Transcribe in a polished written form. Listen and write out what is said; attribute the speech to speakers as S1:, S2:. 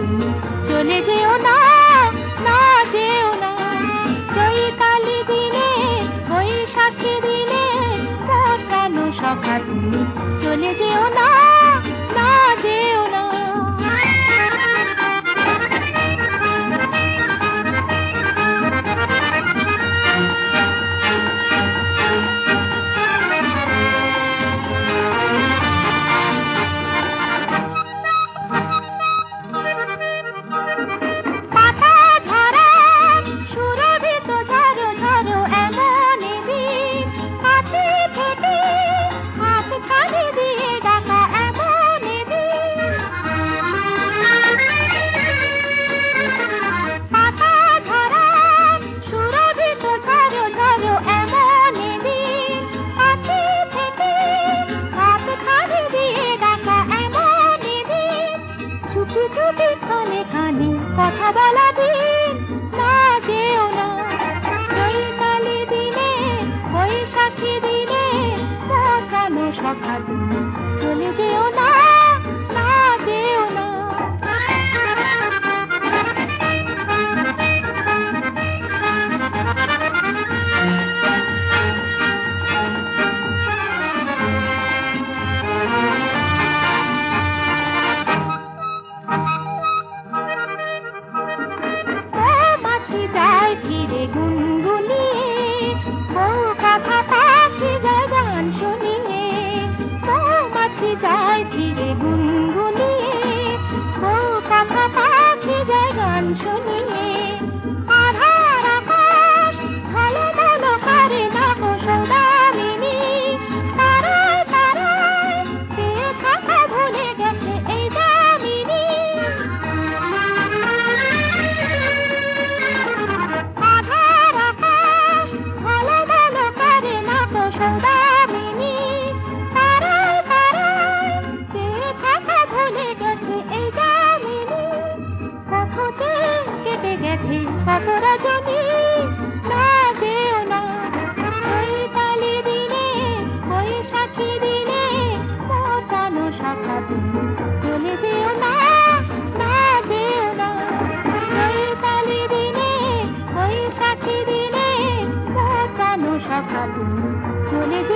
S1: তুমি চলে যেও না, না যেও না। চৈতালি দিনে বৈশাখী দিনে মোর প্রাণ সখা তুমি চলে যেও না, না যেও না। কথা বলা দিন, না যেও না। চৈতালি দিনে বৈশাখী দিনে মোর প্রাণ সখা তুমি চলে যেও না, না যেও না। ফিরে গুনগুনিয়ে বউ কথা পাখি যায় গান শুনিয়ে, মৌমাছি যায় ফিরে গুনগুনিয়ে বউ কথা পাখি যায় গান শুনিয়ে। আধার আকাশ ঝলমল করে না গো সৌদামিনী, তারায় তারায় কে থাকা ভুলে গেছে এই দামিনী। কত রজনী, না যেও না। চৈতালি দিনে বৈশাখী দিনে মোর প্রাণ সখা তুমি চলে যেও না, না যেও না। চৈতালি দিনে বৈশাখী দিনে মোর প্রাণ সখা তুমি চলে যেও